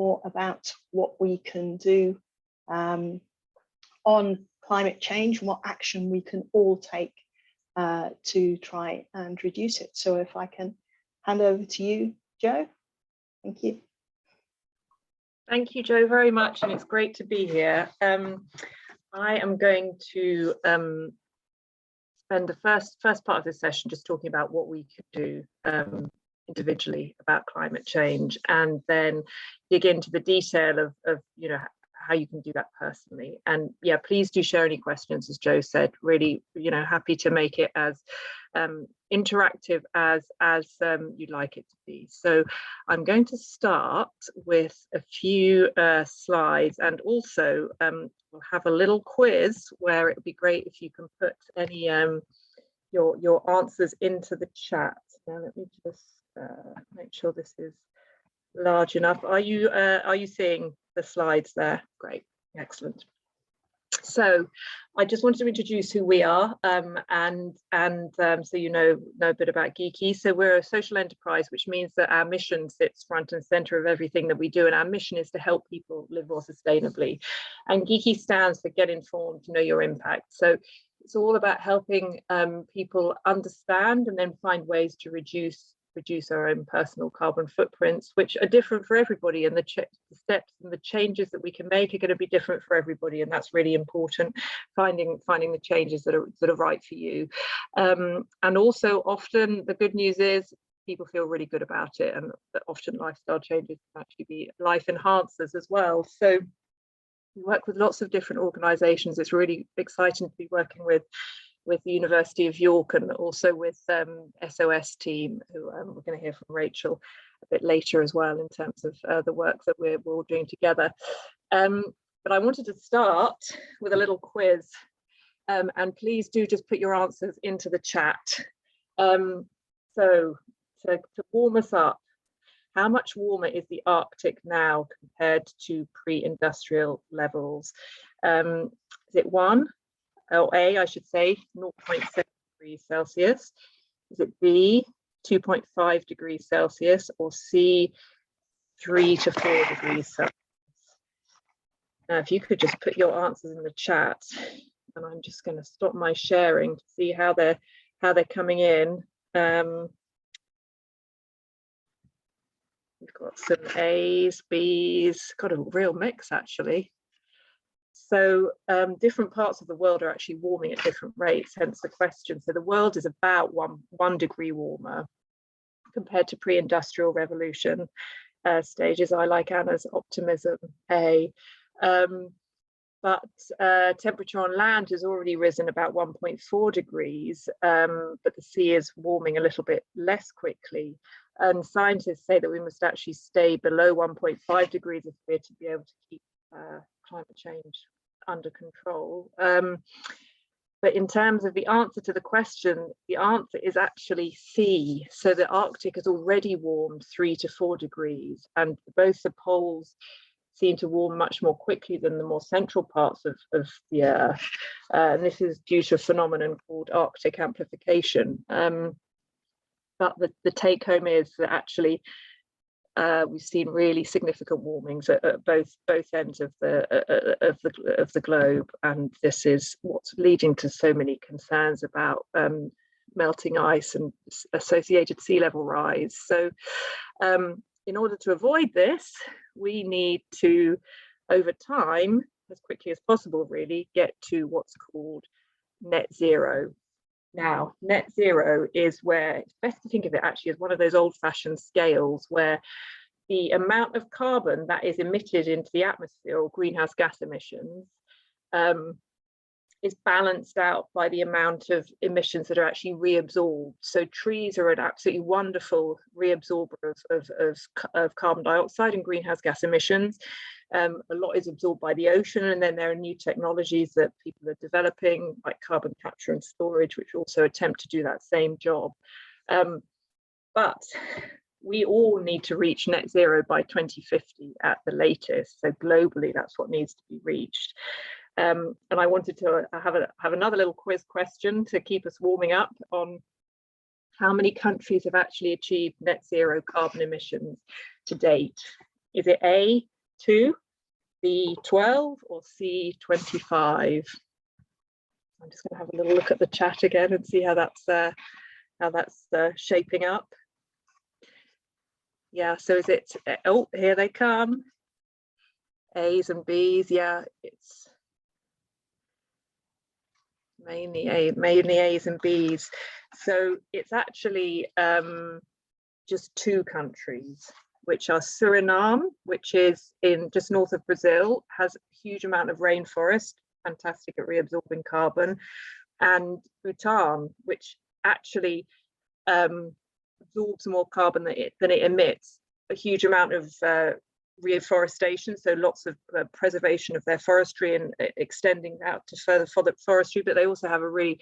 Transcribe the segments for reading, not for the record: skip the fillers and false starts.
more about what we can do on climate change and what action we can all take to try and reduce it. So if I can hand over to you, Jo. Thank you. Thank you, Jo, very much, and it's great to be here. I am going to spend the first part of this session just talking about what we could do individually about climate change, and then dig into the detail of you know, how you can do that personally. And yeah, please do share any questions, as Jo said. Really, you know, happy to make it as interactive as you'd like it to be. So I'm going to start with a few slides, and also we'll have a little quiz where it would be great if you can put any your answers into the chat. Now let me just make sure this is large enough. Are you seeing the slides there? Great, excellent. So I just wanted to introduce who we are, and so you know a bit about Giki. So we're a social enterprise, which means that our mission sits front and center of everything that we do, and our mission is to help people live more sustainably. And Giki stands for Get Informed, Know Your Impact. So it's all about helping people understand and then find ways to reduce our own personal carbon footprints, which are different for everybody, and the steps and the changes that we can make are going to be different for everybody, and that's really important, finding the changes that are right for you. And also, often the good news is people feel really good about it, and that often lifestyle changes can actually be life enhancers as well. So we work with lots of different organizations. It's really exciting to be working with the University of York, and also with SOS team, who we're going to hear from Rachel a bit later as well, in terms of the work that we're all doing together. But I wanted to start with a little quiz, and please do just put your answers into the chat. So to warm us up, how much warmer is the Arctic now compared to pre-industrial levels? Is it 1? Or A, I should say, 0.7 degrees Celsius? Is it B, 2.5 degrees Celsius? Or C, 3 to 4 degrees Celsius? Now, if you could just put your answers in the chat, and I'm just going to stop my sharing to see how they're coming in. We've got some A's, B's, got a real mix actually. So different parts of the world are actually warming at different rates, hence the question. So the world is about one degree warmer compared to pre-industrial revolution stages. I like Anna's optimism, A. But temperature on land has already risen about 1.4 degrees, but the sea is warming a little bit less quickly. And scientists say that we must actually stay below 1.5 degrees if we're to be able to keep climate change under control. But in terms of the answer to the question, the answer is actually C. So the Arctic has already warmed 3 to 4 degrees, and both the poles seem to warm much more quickly than the more central parts of the Earth. And this is due to a phenomenon called Arctic amplification. But the take home is that actually we've seen really significant warmings at both ends of the globe, and this is what's leading to so many concerns about melting ice and associated sea level rise. So in order to avoid this, we need to, over time, as quickly as possible, really get to what's called net zero. Now, net zero is where it's best to think of it actually as one of those old-fashioned scales where the amount of carbon that is emitted into the atmosphere, or greenhouse gas emissions, is balanced out by the amount of emissions that are actually reabsorbed. So trees are an absolutely wonderful reabsorber of carbon dioxide and greenhouse gas emissions. A lot is absorbed by the ocean, and then there are new technologies that people are developing, like carbon capture and storage, which also attempt to do that same job. But we all need to reach net zero by 2050 at the latest. So globally, that's what needs to be reached. And I wanted to have another little quiz question to keep us warming up on how many countries have actually achieved net zero carbon emissions to date. Is it A2, B12, or C25? I'm just going to have a little look at the chat again and see how that's shaping up. Yeah, so is it, oh, here they come. A's and B's, yeah, it's mainly A's and B's. So it's actually just 2 countries, which are Suriname, which is in just north of Brazil, has a huge amount of rainforest, fantastic at reabsorbing carbon, and Bhutan, which actually absorbs more carbon than it emits, a huge amount of reforestation, so lots of preservation of their forestry and extending out to further forestry, but they also have a really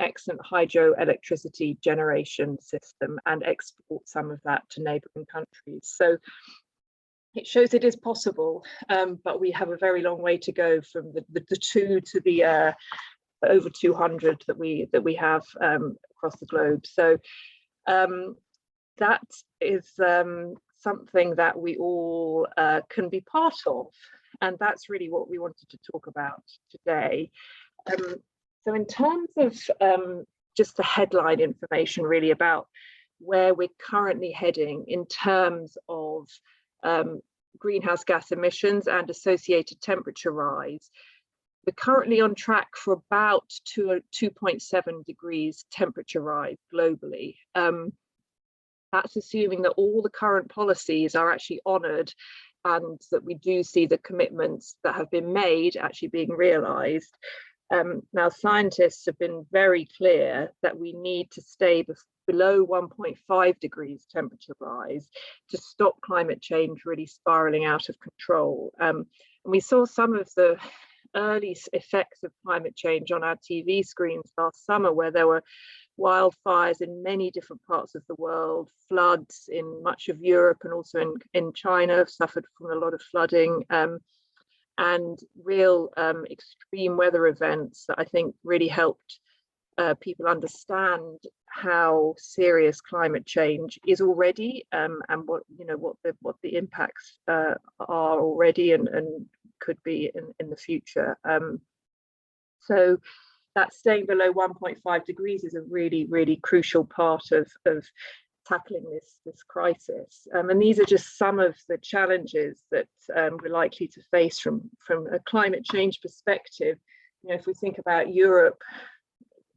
excellent hydroelectricity generation system and export some of that to neighboring countries. So it shows it is possible, but we have a very long way to go from the 2 to the over 200 that we have across the globe. So that is something that we all can be part of, and that's really what we wanted to talk about today. So in terms of just the headline information really about where we're currently heading in terms of greenhouse gas emissions and associated temperature rise, we're currently on track for about 2.7 degrees temperature rise globally. That's assuming that all the current policies are actually honoured and that we do see the commitments that have been made actually being realised. Now, scientists have been very clear that we need to stay below 1.5 degrees temperature rise to stop climate change really spiralling out of control. And we saw some of the early effects of climate change on our TV screens last summer, where there were wildfires in many different parts of the world, floods in much of Europe and also in China have suffered from a lot of flooding, and real extreme weather events that I think really helped people understand how serious climate change is already, and what the impacts are already and could be in the future. So that staying below 1.5 degrees is a really, really crucial part of tackling this crisis. And these are just some of the challenges that we're likely to face from a climate change perspective. You know, if we think about Europe,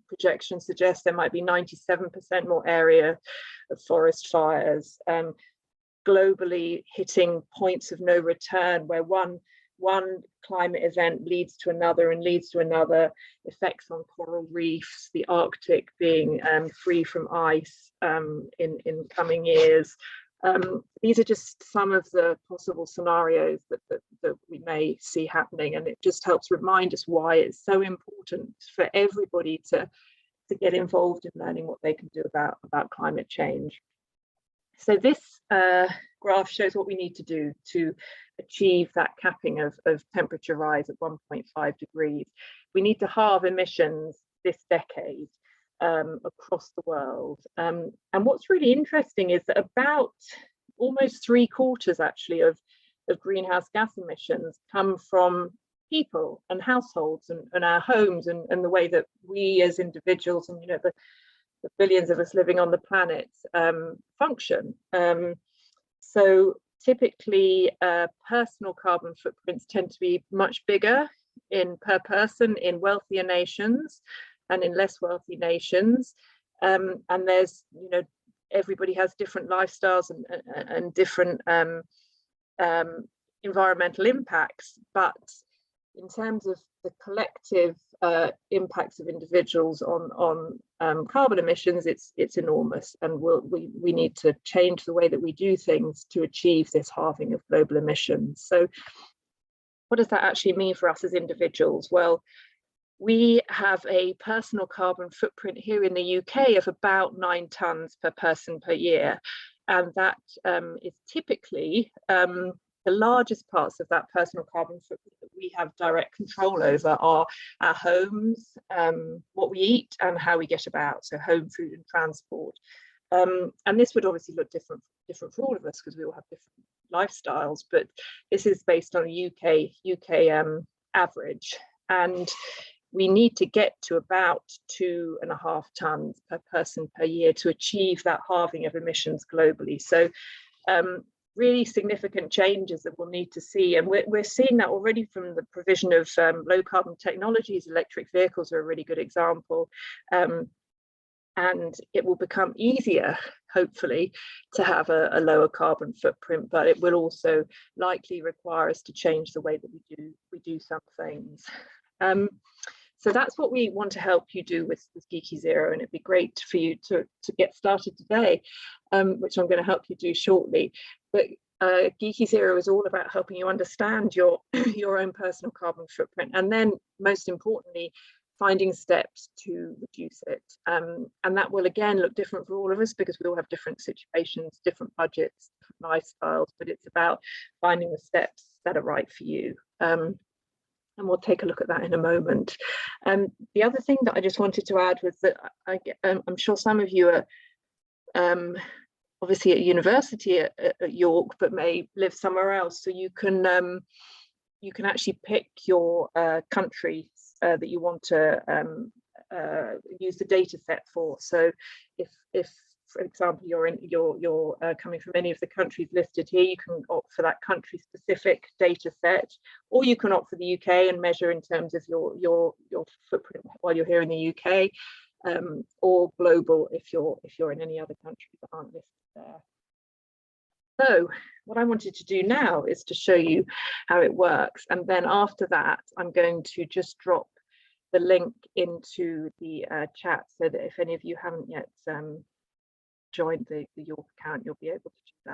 projections suggest there might be 97% more area of forest fires, globally hitting points of no return, where one climate event leads to another and leads to another, effects on coral reefs, the Arctic being free from ice in coming years. These are just some of the possible scenarios that we may see happening, and it just helps remind us why it's so important for everybody to get involved in learning what they can do about climate change. So this graph shows what we need to do to achieve that capping of temperature rise at 1.5 degrees. We need to halve emissions this decade across the world. And what's really interesting is that about almost 3/4 actually of greenhouse gas emissions come from people and households and our homes and the way that we as individuals and the billions of us living on the planet function. So typically personal carbon footprints tend to be much bigger per person in wealthier nations and in less wealthy nations. And there's, everybody has different lifestyles and different environmental impacts, but in terms of the collective impacts of individuals on carbon emissions, it's enormous, and we need to change the way that we do things to achieve this halving of global emissions. So what does that actually mean for us as individuals? Well, we have a personal carbon footprint here in the UK of about 9 tonnes per person per year, and that is typically the largest parts of that personal carbon footprint that we have direct control over are our homes, what we eat and how we get about, so home, food and transport. And this would obviously look different for all of us because we all have lifestyles, but this is based on a UK average, and we need to get to about 2.5 tons per person per year to achieve that halving of emissions globally. So really significant changes that we'll need to see, and we're seeing that already from the provision of low carbon technologies. Electric vehicles are a really good example, and it will become easier, hopefully, to have a lower carbon footprint, but it will also likely require us to change the way that we do some things. So that's what we want to help you do with Giki Zero, and it'd be great for you to get started today, which I'm going to help you do shortly. But Giki Zero is all about helping you understand your own personal carbon footprint, and then most importantly, finding steps to reduce it. And that will again look different for all of us, because we all have different situations, different budgets, different lifestyles, but it's about finding the steps that are right for you. And we'll take a look at that in a moment. The other thing that I just wanted to add was that I'm sure some of you are obviously at university at York, but may live somewhere else. So you can actually pick your country that you want to use the data set for. So if for example you're coming from any of the countries listed here, you can opt for that country specific data set, or you can opt for the UK and measure in terms of your footprint while you're here in the UK, or global if you're in any other countries that aren't listed there. So what I wanted to do now is to show you how it works, and then after that I'm going to just drop the link into the chat, so that if any of you haven't yet joined the York account, you'll be able to do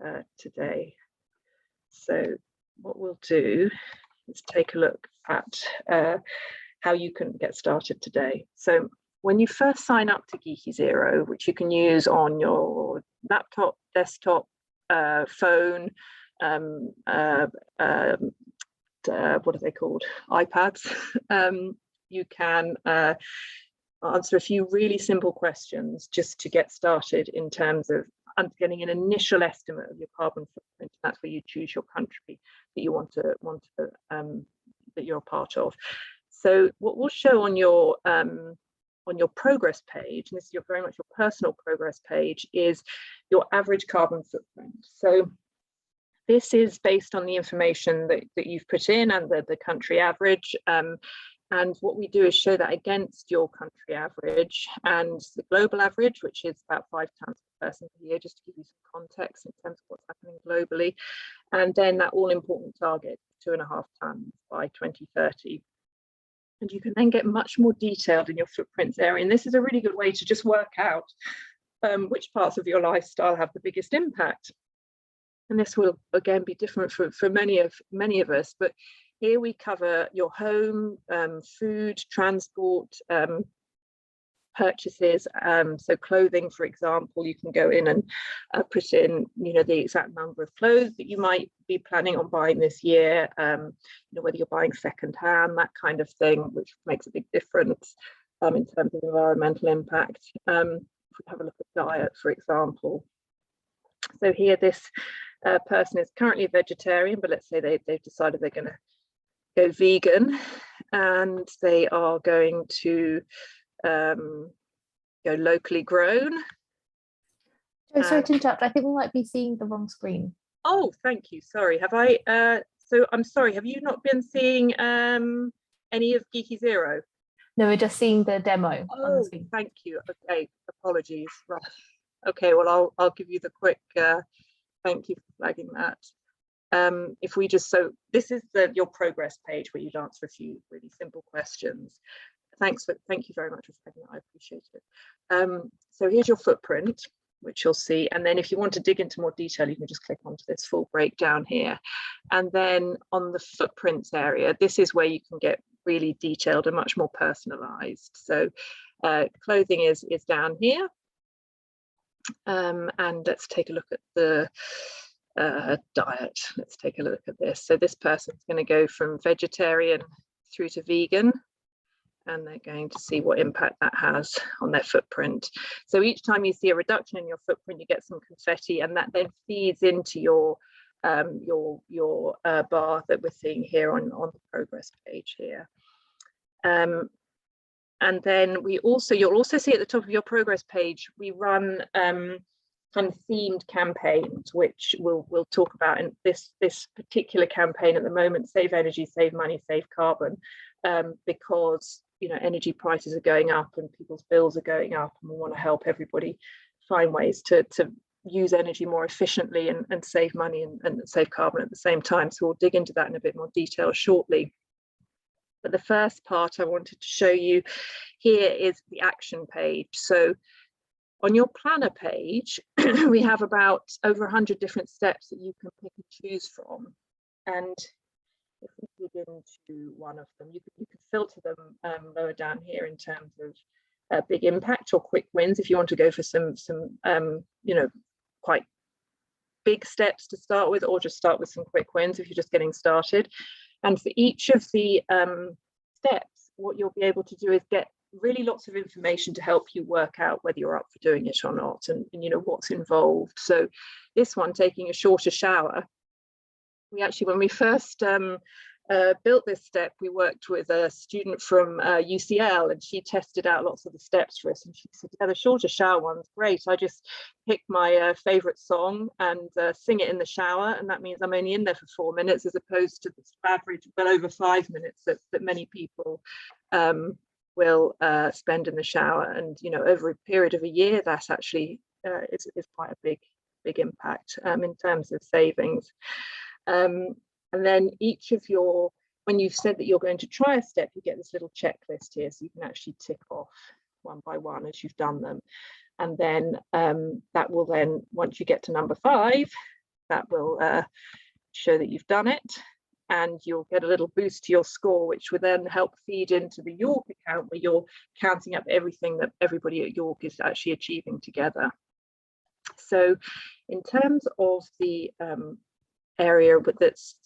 that today. So what we'll do is take a look at how you can get started today. So when you first sign up to Giki Zero, which you can use on your laptop, desktop, phone, what are they called? iPads. You can answer a few really simple questions just to get started in terms of getting an initial estimate of your carbon footprint. That's where you choose your country that you want to that you're a part of. So what we'll show on your progress page, and this is very much your personal progress page, is your average carbon footprint. So this is based on the information that you've put in and the country average. And what we do is show that against your country average and the global average, which is about 5 tons per person per year, just to give you some context in terms of what's happening globally. And then that all important target, 2.5 tons by 2030. And you can then get much more detailed in your footprints area. And this is a really good way to just work out which parts of your lifestyle have the biggest impact. And this will again be different for many of us, but here we cover your home, food, transport, purchases. So clothing, for example, you can go in and put in, the exact number of clothes that you might be planning on buying this year. Whether you're buying secondhand, that kind of thing, which makes a big difference in terms of environmental impact. If we have a look at diet, for example. So here, this person is currently a vegetarian, but let's say they've decided they're going to go vegan, and they are going to go locally grown. Oh, sorry to interrupt. I think we might be seeing the wrong screen. Oh, thank you. Sorry. Have I? So I'm sorry. Have you not been seeing any of Giki Zero? No, we're just seeing the demo on the screen. Thank you. Okay, apologies. Right. Okay. Well, I'll give you the quick. Thank you for flagging that. If we just, so this is your progress page where you'd answer a few really simple questions. Thank you very much for flagging that. I appreciate it. So here's your footprint, which you'll see. And then if you want to dig into more detail, you can just click onto this full breakdown here. And then on the footprints area, this is where you can get really detailed and much more personalized. So clothing is down here. And let's take a look at the diet. Let's take a look at this. So this person's going to go from vegetarian through to vegan. and they're going to see what impact that has on their footprint. So each time you see a reduction in your footprint, you get some confetti, and that then feeds into your bar that we're seeing here on the progress page here. And then you'll also see at the top of your progress page, we run kind of themed campaigns, which we'll talk about in this particular campaign at the moment, Save Energy, Save Money, Save Carbon, because energy prices are going up and people's bills are going up, and we want to help everybody find ways to use energy more efficiently and save money and save carbon at the same time. So we'll dig into that in a bit more detail shortly. But the first part I wanted to show you here is the action page. So on your planner page, we have about over 100 different steps that you can pick and choose from. And if we dig into one of them, you can filter them lower down here in terms of big impact or quick wins. If you want to go for some quite big steps to start with, or just start with some quick wins if you're just getting started. And for each of the steps, what you'll be able to do is get really lots of information to help you work out whether you're up for doing it or not, and what's involved. So this one, taking a shorter shower, we actually, when we first built this step, we worked with a student from UCL, and she tested out lots of the steps for us, and she said, yeah, the shorter shower one's great. I just pick my favorite song and sing it in the shower, and that means I'm only in there for 4 minutes, as opposed to the average well over 5 minutes that many people will spend in the shower. And over a period of a year, that actually is quite a big impact in terms of savings. And then each of when you've said that you're going to try a step, you get this little checklist here, so you can actually tick off one by one as you've done them. And then that will then, once you get to number 5, that will show that you've done it, and you'll get a little boost to your score, which will then help feed into the York account, where you're counting up everything that everybody at York is actually achieving together. So in terms of the area that's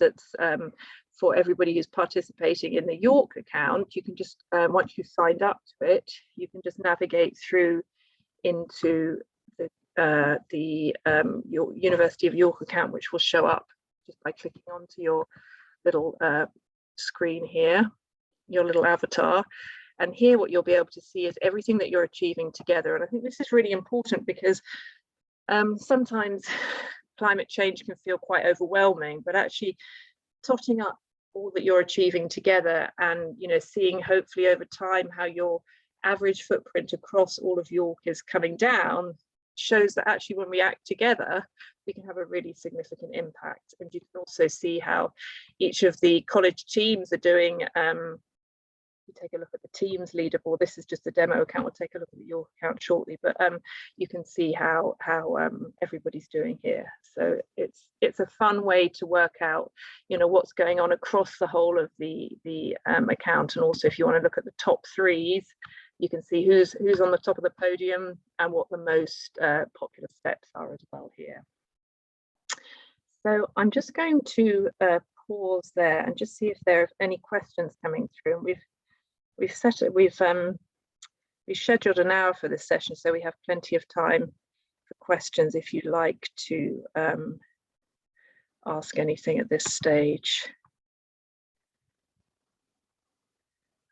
for everybody who's participating in the York account, you can just once you've signed up to it, you can just navigate through into your University of York account, which will show up just by clicking onto your little screen here, your little avatar. And here what you'll be able to see is everything that you're achieving together. And I think this is really important, because sometimes climate change can feel quite overwhelming, but actually totting up all that you're achieving together, and seeing hopefully over time how your average footprint across all of York is coming down, shows that actually when we act together, we can have a really significant impact. And you can also see how each of the college teams are doing. You take a look at the teams leaderboard. This is just a demo account. We'll take a look at your account shortly, but you can see how everybody's doing here. So it's a fun way to work out what's going on across the whole of the account. And also, if you want to look at the top 3s, you can see who's on the top of the podium and what the most popular steps are as well here. So I'm just going to pause there and just see if there are any questions coming through. And we've scheduled an hour for this session, so we have plenty of time for questions if you'd like to ask anything at this stage.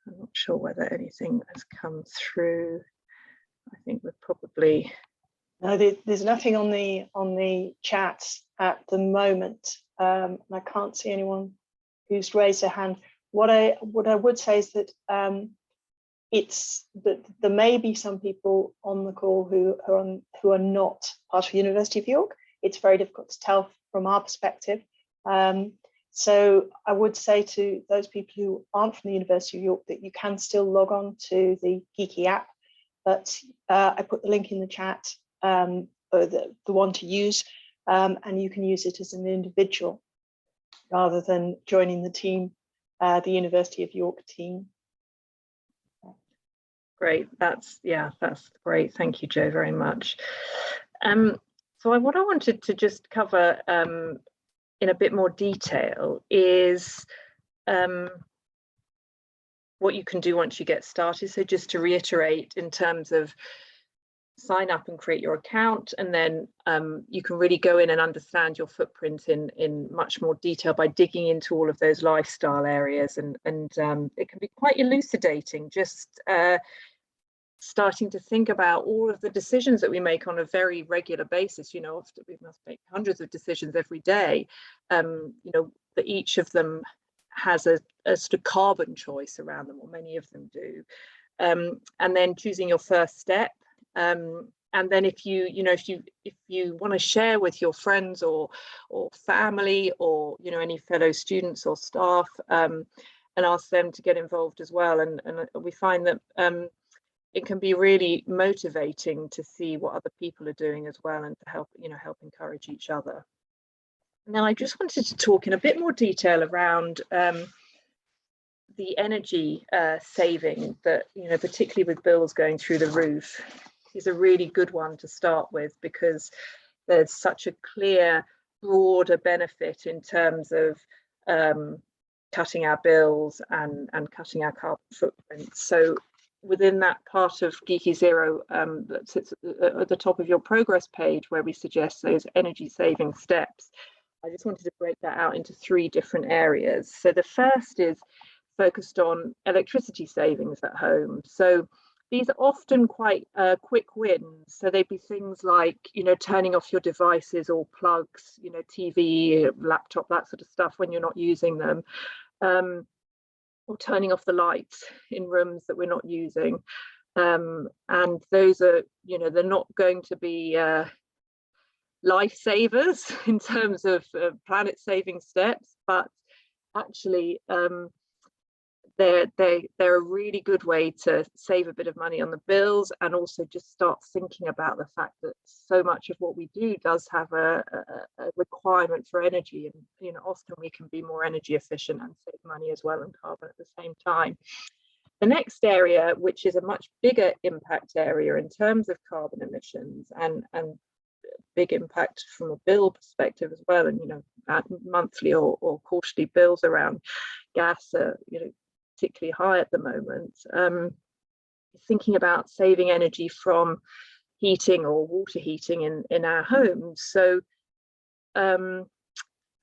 I'm not sure whether anything has come through. I think we're probably... No, there's nothing on the chat at the moment. And I can't see anyone who's raised their hand. What I would say is that it's that there may be some people on the call who are not part of the University of York. It's very difficult to tell from our perspective. So I would say to those people who aren't from the University of York that you can still log on to the Giki app, but I put the link in the chat, or the one to use, and you can use it as an individual rather than joining the team, the University of York team. Great, that's great. Thank you, Jo, very much. So what I wanted to just cover in a bit more detail is what you can do once you get started. So just to reiterate, in terms of sign up and create your account, and then you can really go in and understand your footprint in much more detail by digging into all of those lifestyle areas, and it can be quite elucidating, just starting to think about all of the decisions that we make on a very regular basis. You know, often we must make hundreds of decisions every day, you know, that each of them has a sort of carbon choice around them, or many of them do, and then choosing your first step. And then if you want to share with your friends or family, or any fellow students or staff, and ask them to get involved as well. And we find that it can be really motivating to see what other people are doing as well, and to help encourage each other. And then I just wanted to talk in a bit more detail around the energy saving that, particularly with bills going through the roof, is a really good one to start with, because there's such a clear, broader benefit in terms of cutting our bills and cutting our carbon footprint. So within that part of Giki Zero that sits at the top of your progress page, where we suggest those energy saving steps, I just wanted to break that out into 3 different areas. So the first is focused on electricity savings at home. So these are often quite quick wins. So they'd be things like, turning off your devices or plugs, TV, laptop, that sort of stuff when you're not using them, or turning off the lights in rooms that we're not using. And those are, they're not going to be lifesavers in terms of planet saving steps, but actually they're a really good way to save a bit of money on the bills, and also just start thinking about the fact that so much of what we do does have a requirement for energy, and often we can be more energy efficient and save money as well, and carbon at the same time. The next area, which is a much bigger impact area in terms of carbon emissions, and big impact from a bill perspective as well, and monthly or quarterly bills around gas are particularly high at the moment. Thinking about saving energy from heating or water heating in our homes. So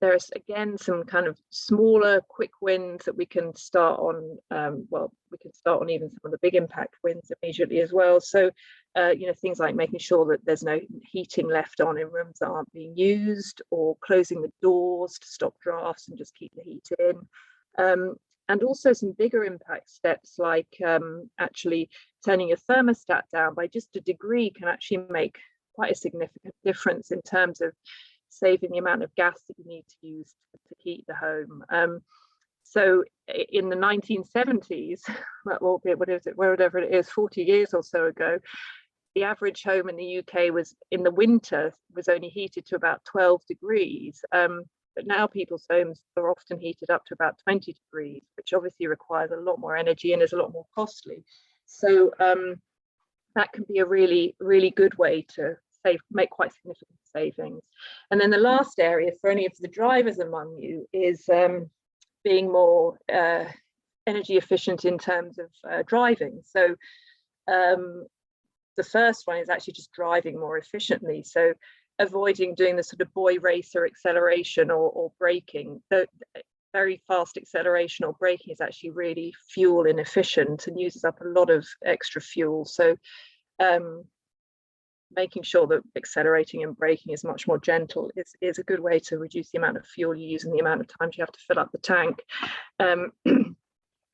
there's again some kind of smaller quick wins that we can start on. We can start on even some of the big impact wins immediately as well. So things like making sure that there's no heating left on in rooms that aren't being used, or closing the doors to stop drafts and just keep the heat in. And also some bigger impact steps, like actually turning your thermostat down by just a degree can actually make quite a significant difference in terms of saving the amount of gas that you need to use to heat the home. So in the 1970s, whatever it is, 40 years or so ago, the average home in the UK was, in the winter, was only heated to about 12 degrees. But now people's homes are often heated up to about 20 degrees, which obviously requires a lot more energy and is a lot more costly. So that can be a really, really good way to make quite significant savings. And then the last area for any of the drivers among you is being more energy efficient in terms of driving. So the first one is actually just driving more efficiently. So avoiding doing the sort of boy racer acceleration or braking. The very fast acceleration or braking is actually really fuel inefficient and uses up a lot of extra fuel. So making sure that accelerating and braking is much more gentle is a good way to reduce the amount of fuel you use and the amount of times you have to fill up the tank.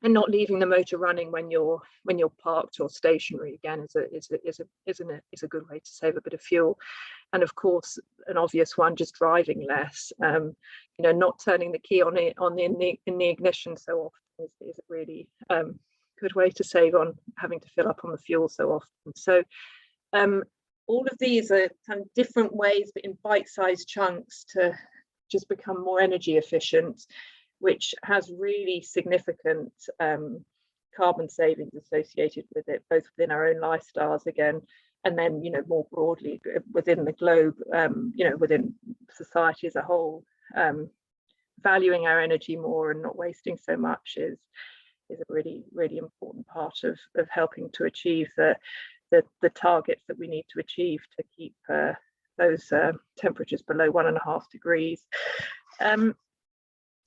And not leaving the motor running when you're parked or stationary, again, is a good way to save a bit of fuel. And of course, an obvious one, just driving less. Not turning the key on in the ignition so often is a really good way to save on having to fill up on the fuel so often. So all of these are kind of different ways, but in bite-sized chunks, to just become more energy efficient, which has really significant carbon savings associated with it, both within our own lifestyles again, and then more broadly within the globe, within society as a whole. Valuing our energy more and not wasting so much is a really, really important part of helping to achieve the targets that we need to achieve to keep those temperatures below 1.5 degrees. So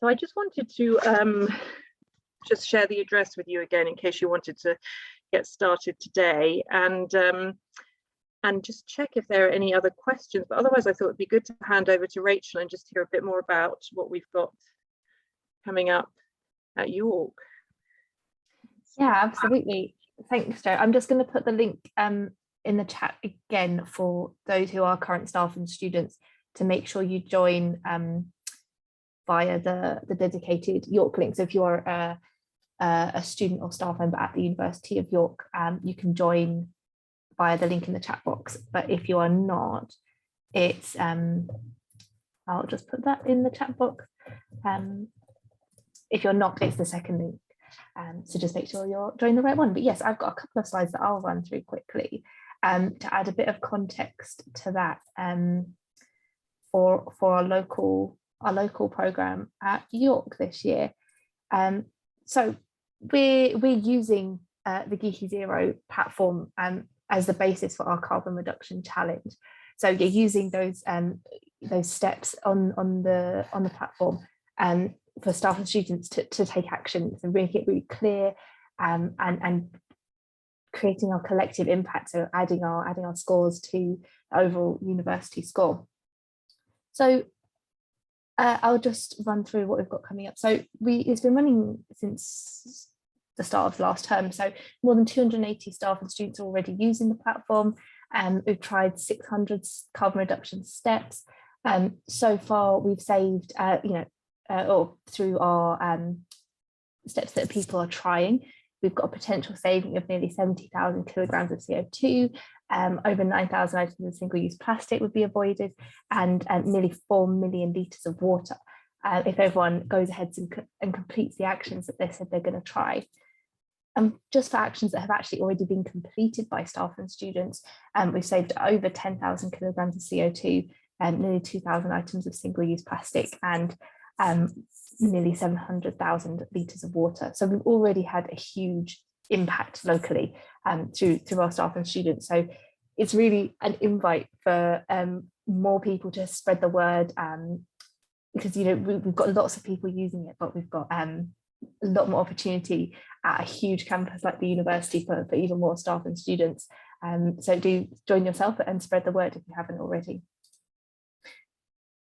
I just wanted to just share the address with you again in case you wanted to get started today, and just check if there are any other questions. But otherwise, I thought it'd be good to hand over to Rachel and just hear a bit more about what we've got coming up at York. Yeah, absolutely. Thanks, Jo. I'm just going to put the link in the chat again for those who are current staff and students to make sure you join via the dedicated York link. So if you are a student or staff member at the University of York, you can join via the link in the chat box. But if you are not, it's I'll just put that in the chat box. If you're not, it's the second link. So just make sure you're joining the right one. But yes, I've got a couple of slides that I'll run through quickly to add a bit of context to that for our local program at York this year. So we're using the Giki Zero platform as the basis for our carbon reduction challenge. So you're using those steps on the platform for staff and students to take action, so make it really clear and creating our collective impact, so adding our scores to the overall university score. So I'll just run through what we've got coming up. So it's been running since the start of last term, so more than 280 staff and students are already using the platform. We've tried 600 carbon reduction steps. So far we've saved or through our steps that people are trying, we've got a potential saving of nearly 70,000 kilograms of CO2, over 9,000 items of single-use plastic would be avoided, and nearly 4 million litres of water if everyone goes ahead and completes the actions that they said they're going to try. Just for actions that have actually already been completed by staff and students, we've saved over 10,000 kilograms of CO2, nearly 2,000 items of single-use plastic, and nearly 700,000 litres of water. So we've already had a huge impact locally through our staff and students. So it's really an invite for more people to spread the word, because we've got lots of people using it, but we've got a lot more opportunity at a huge campus like the university for even more staff and students. So do join yourself and spread the word if you haven't already.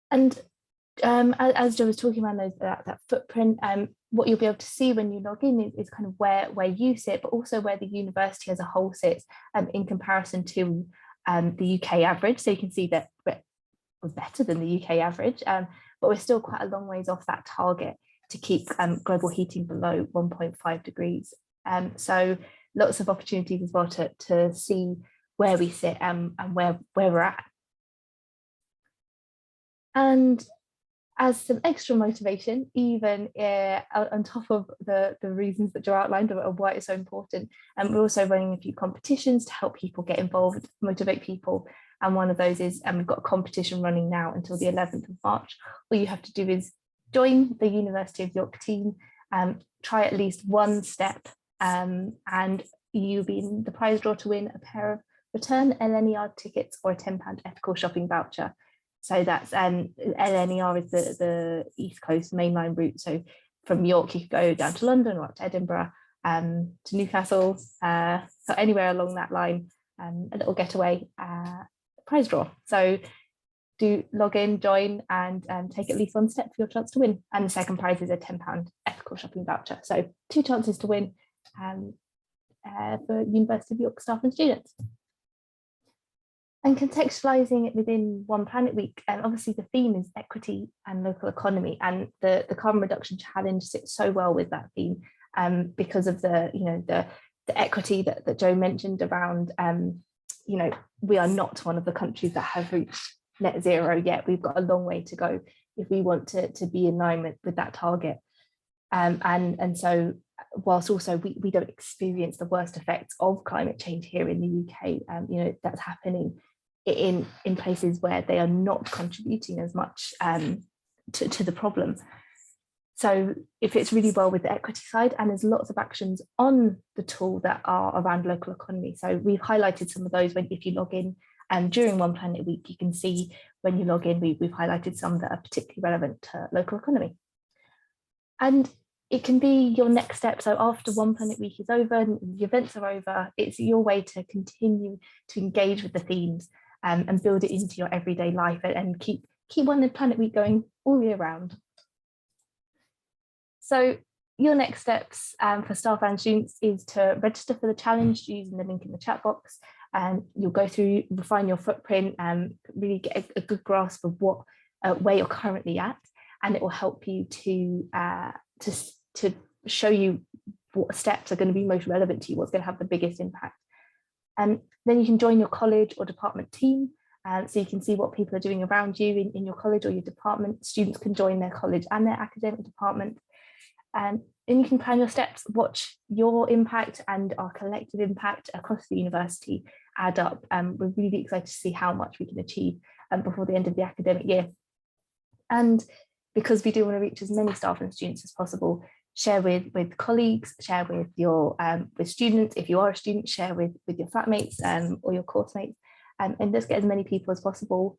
And as Jo was talking about that footprint, what you'll be able to see when you log in is kind of where you sit, but also where the university as a whole sits in comparison to the UK average. So you can see that we're better than the UK average, but we're still quite a long ways off that target to keep global heating below 1.5 degrees. So lots of opportunities as well to see where we sit and where we're at. And as some extra motivation, even on top of the reasons that Jo outlined of why it's so important, we're also running a few competitions to help people get involved, motivate people. And one of those is, we've got a competition running now until the 11th of March. All you have to do is join the University of York team, try at least one step, and you'll be in the prize draw to win a pair of return LNER tickets or a £10 ethical shopping voucher. So that's LNER is the East Coast mainline route. So from York, you could go down to London or up to Edinburgh, to Newcastle, so anywhere along that line, a little getaway prize draw. So do log in, join, and take at least one step for your chance to win. And the second prize is a £10 ethical shopping voucher. So 2 chances to win for University of York staff and students. And contextualising it within One Planet Week, obviously the theme is equity and local economy, and the carbon reduction challenge sits so well with that theme, because of the equity that Jo mentioned around, we are not one of the countries that have reached net zero yet. We've got a long way to go if we want to be in line with that target. And so whilst also we don't experience the worst effects of climate change here in the UK, that's happening in places where they are not contributing as much to the problem. So it fits really well with the equity side, and there's lots of actions on the tool that are around local economy. So we've highlighted some of those when, if you log in during One Planet Week, you can see when you log in, we've highlighted some that are particularly relevant to local economy. And it can be your next step. So after One Planet Week is over and the events are over, it's your way to continue to engage with the themes and build it into your everyday life and keep One Planet Week going all year round. So your next steps for staff and students is to register for the challenge using the link in the chat box. And you'll go through, refine your footprint and really get a good grasp of what where you're currently at, and it will help you to show you what steps are going to be most relevant to you, what's going to have the biggest impact. And then you can join your college or department team, so you can see what people are doing around you in your college or your department. Students can join their college and their academic department. And you can plan your steps, watch your impact and our collective impact across the university add up. We're really excited to see how much we can achieve before the end of the academic year. And because we do want to reach as many staff and students as possible, share with colleagues, share with your with students. If you are a student, share with your flatmates or your course mates, and let's get as many people as possible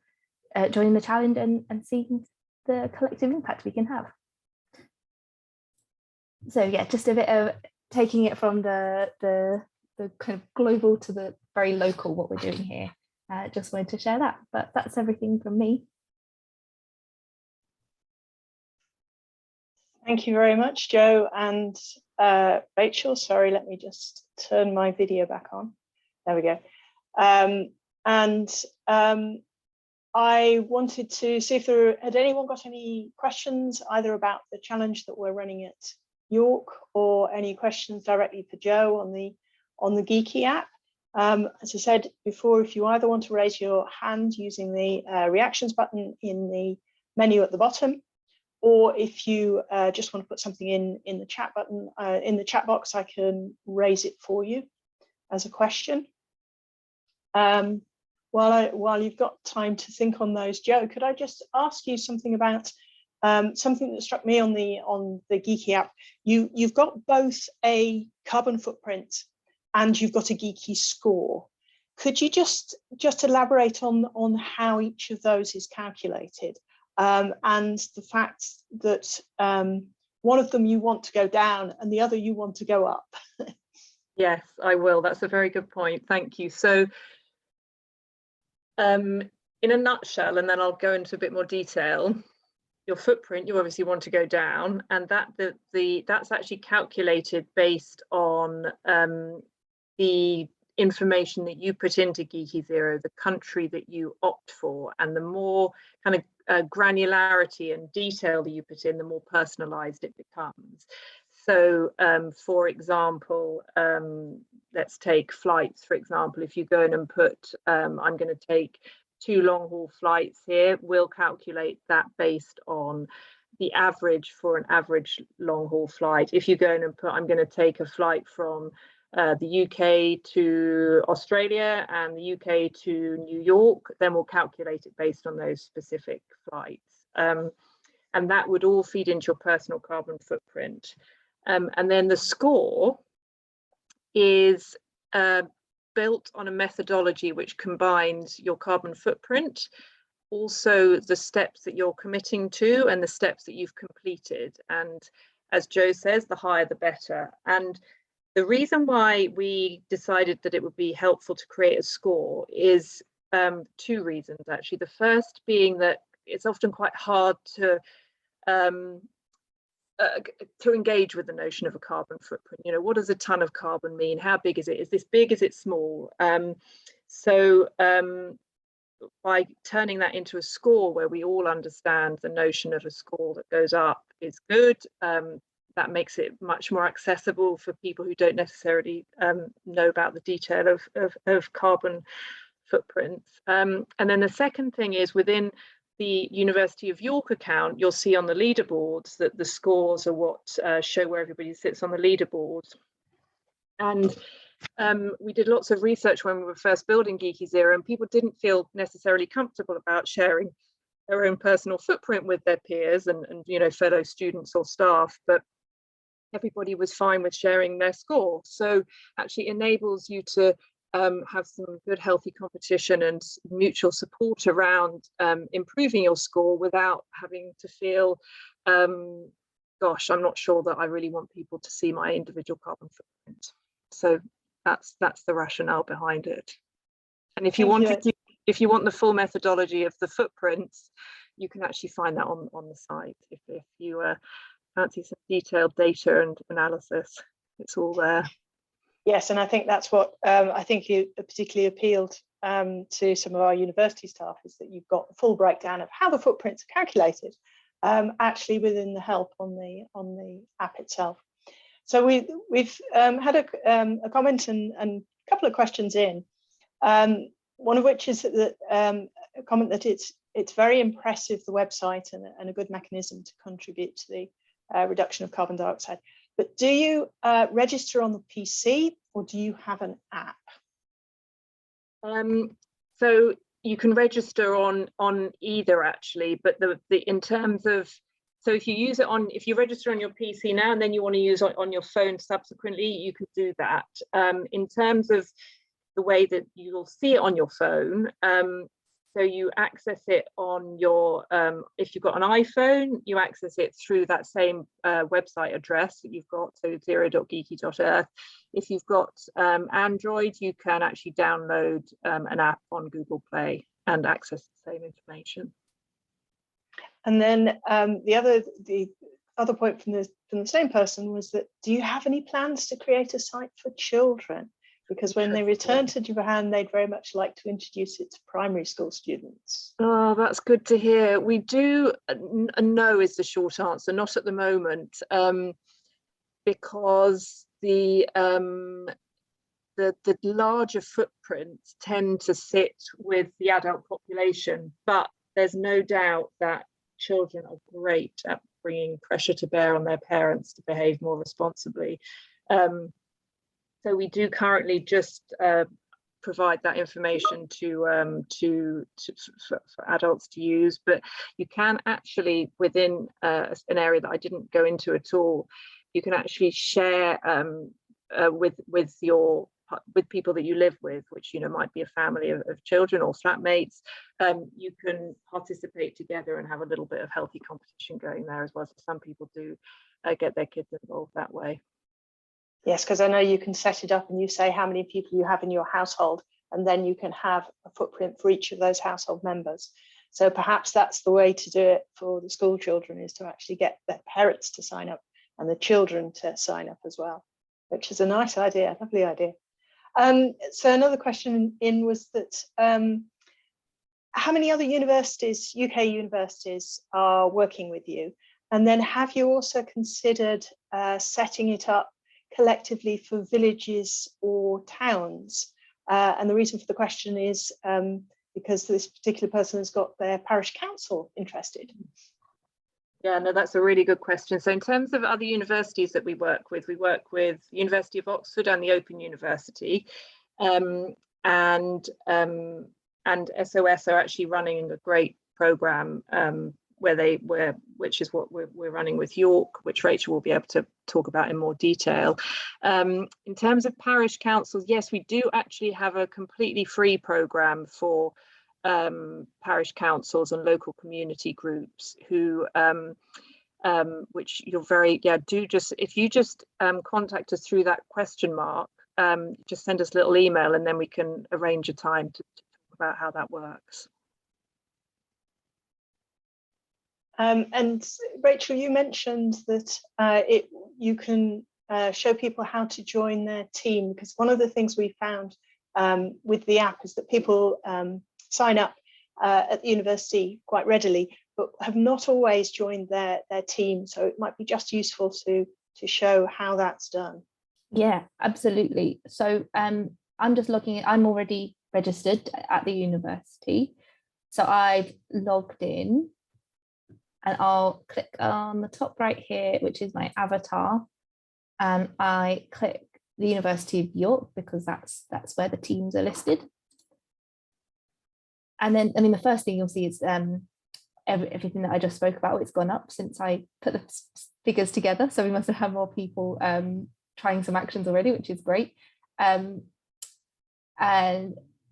joining the challenge and seeing the collective impact we can have. So yeah, just a bit of taking it from the kind of global to the very local, what we're doing here. Just wanted to share that, but that's everything from me. Thank you very much, Jo and Rachel. Sorry, let me just turn my video back on. There we go. I wanted to see if had anyone got any questions either about the challenge that we're running at York or any questions directly for Jo on the Giki app. As I said before, if you either want to raise your hand using the reactions button in the menu at the bottom, or if you just want to put something in the chat button, in the chat box, I can raise it for you as a question. While you've got time to think on those, Jo, could I just ask you something about something that struck me on the Giki app? You've got both a carbon footprint and you've got a Giki score. Could you just elaborate on how each of those is calculated? And the fact that one of them you want to go down and the other you want to go up. Yes, I will. That's a very good point. Thank you. So in a nutshell, and then I'll go into a bit more detail, your footprint, you obviously want to go down, and that's actually calculated based on the information that you put into Giki Zero, the country that you opt for, and the more kind of granularity and detail that you put in, the more personalized it becomes. So for example, let's take flights, for example. If you go in and put, I'm going to take 2 long-haul flights here, we'll calculate that based on the average for an average long-haul flight. If you go in and put, I'm going to take a flight from the UK to Australia and the UK to New York, then we'll calculate it based on those specific flights. And that would all feed into your personal carbon footprint. And then the score is built on a methodology which combines your carbon footprint, also the steps that you're committing to and the steps that you've completed. And as Jo says, the higher the better. And the reason why we decided that it would be helpful to create a score is 2 reasons, actually. The first being that it's often quite hard to engage with the notion of a carbon footprint. You know, what does a ton of carbon mean? How big is it? Is this big? Is it small? So by turning that into a score where we all understand the notion of a score that goes up is good, that makes it much more accessible for people who don't necessarily know about the detail of carbon footprints. And then the second thing is, within the University of York account, you'll see on the leaderboards that the scores are what show where everybody sits on the leaderboards. And we did lots of research when we were first building Giki Zero, and people didn't feel necessarily comfortable about sharing their own personal footprint with their peers and fellow students or staff, but everybody was fine with sharing their score. So actually enables you to have some good healthy competition and mutual support around improving your score without having to feel gosh, I'm not sure that I really want people to see my individual carbon footprint. So that's the rationale behind it. And if you want the full methodology of the footprints, you can actually find that on the site. If you fancy some detailed data and analysis, it's all there. Yes, and I think that's what I think it particularly appealed to some of our university staff, is that you've got the full breakdown of how the footprints are calculated, actually within the help on the app itself. So we've had a comment and a couple of questions in. One of which is that a comment that it's very impressive, the website, and a good mechanism to contribute to the reduction of carbon dioxide. But do you register on the PC, or do you have an app? So you can register on either, actually, but in terms of, so if you register on your PC now and then you want to use on your phone subsequently, you could do that. In terms of the way that you'll see it on your phone, so you access it on your, if you've got an iPhone, you access it through that same website address that you've got, so 0.giki.earth. If you've got Android, you can actually download an app on Google Play and access the same information. And then the other point from the same person was that, do you have any plans to create a site for children? Because when they return to Japan, they'd very much like to introduce it to primary school students. Oh, that's good to hear. We do, no is the short answer, not at the moment, because the larger footprints tend to sit with the adult population, but there's no doubt that children are great at bringing pressure to bear on their parents to behave more responsibly. So we do currently just provide that information for adults to use, but you can actually, within an area that I didn't go into at all, you can actually share with people that you live with, which might be a family of children or flatmates. You can participate together and have a little bit of healthy competition going there as well. So some people do get their kids involved that way. Yes, because I know you can set it up and you say how many people you have in your household, and then you can have a footprint for each of those household members. So perhaps that's the way to do it for the school children, is to actually get their parents to sign up and the children to sign up as well, which is a nice idea, lovely idea. So another question in was that how many other universities, UK universities, are working with you? And then have you also considered setting it up collectively for villages or towns? And the reason for the question is because this particular person has got their parish council interested. Yeah, no, that's a really good question. So in terms of other universities that we work with University of Oxford and the Open University, and SOS are actually running a great program which is what we're running with York, which Rachel will be able to talk about in more detail. In terms of parish councils, yes, we do actually have a completely free program for parish councils and local community groups who which you're if you just contact us through that question mark, just send us a little email and then we can arrange a time to talk about how that works. And Rachel, you mentioned that you can show people how to join their team, because one of the things we found with the app is that people sign up at the university quite readily, but have not always joined their team. So it might be just useful to show how that's done. Yeah, absolutely. So I'm just looking, I'm already registered at the university. So I've logged in. And I'll click on the top right here, which is my avatar. And I click the University of York because that's where the teams are listed. And then, the first thing you'll see is everything that I just spoke about, it's gone up since I put the figures together. So we must have had more people trying some actions already, which is great. And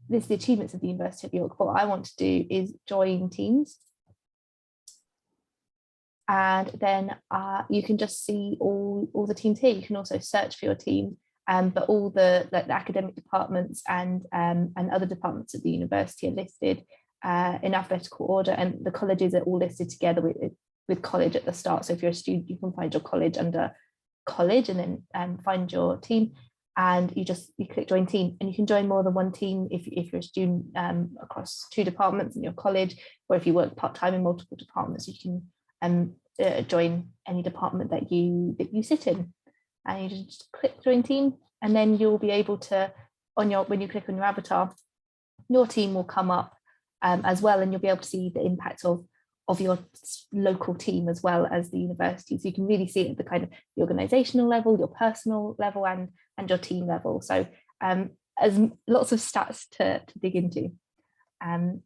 this is the achievements of the University of York. What I want to do is join teams. And then you can just see all the teams here. You can also search for your team, but all the academic departments and other departments at the university are listed in alphabetical order, and the colleges are all listed together with college at the start. So if you're a student, you can find your college under college and then find your team, and you click join team, and you can join more than one team if you're a student across 2 departments in your college, or if you work part-time in multiple departments, you can join any department that you sit in, and you just click join team, and then you'll be able to, when you click on your avatar, your team will come up as well, and you'll be able to see the impact of your local team as well as the university. So you can really see it at the kind of the organizational level, your personal level, and your team level. So as lots of stats to dig into. But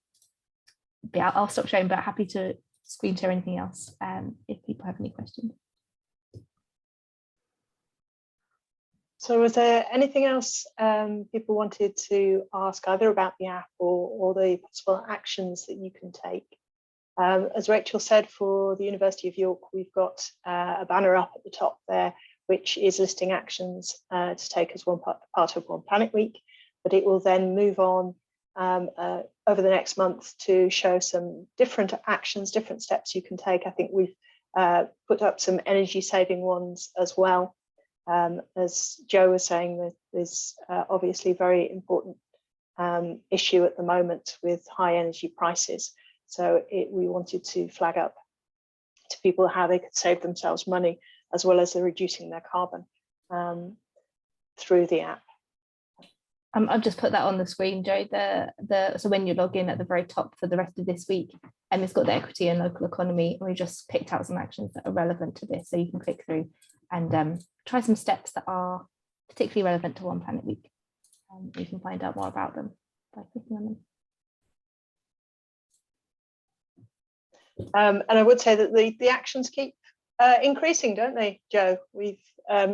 yeah, I'll stop sharing, but happy to screen share anything else if people have any questions. So was there anything else people wanted to ask either about the app or the possible actions that you can take? As Rachel said, for the University of York, we've got a banner up at the top there, which is listing actions to take as one part of One Planet Week, but it will then move on over the next month to show some different actions, different steps you can take. I think we've put up some energy saving ones as well. As Joe was saying, there's obviously very important issue at the moment with high energy prices. So we wanted to flag up to people how they could save themselves money, as well as reducing their carbon through the app. I've just put that on the screen, Joe. So when you log in at the very top for the rest of this week, and it's got the equity and local economy, and we just picked out some actions that are relevant to this, so you can click through and try some steps that are particularly relevant to One Planet Week. You can find out more about them by clicking on them. And I would say that the actions keep increasing, don't they, Joe? We've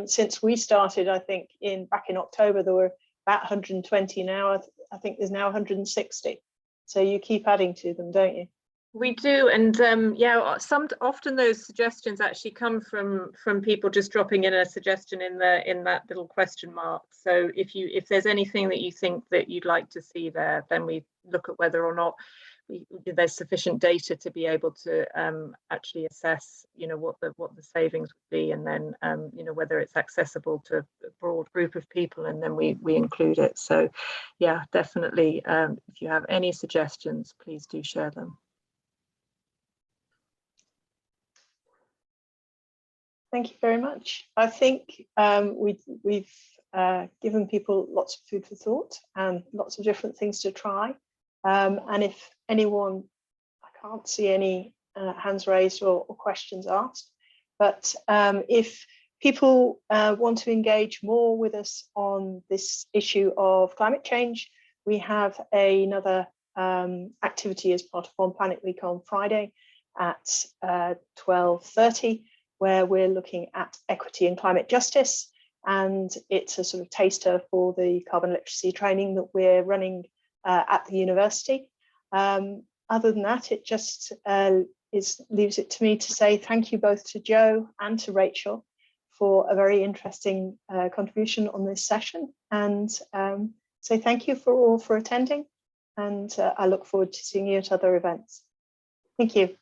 since we started, I think back in October, there were about 120 now. I think there's now 160. So you keep adding to them, don't you? We do, and yeah, often those suggestions actually come from people just dropping in a suggestion in that little question mark. So if there's anything that you think that you'd like to see there, then we look at whether or not there's sufficient data to be able to actually assess, what the savings would be, and then whether it's accessible to a broad group of people, and then we include it. So yeah, definitely, if you have any suggestions, please do share them. Thank you very much. I think we've given people lots of food for thought and lots of different things to try. And if anyone, I can't see any hands raised or questions asked, but if people want to engage more with us on this issue of climate change, we have another activity as part of One Planet Week on Friday at 12:30, where we're looking at equity and climate justice. And it's a sort of taster for the carbon literacy training that we're running at the university. Other than that, it just leaves it to me to say thank you both to Joe and to Rachel for a very interesting contribution on this session, and say thank you for attending, and I look forward to seeing you at other events. Thank you.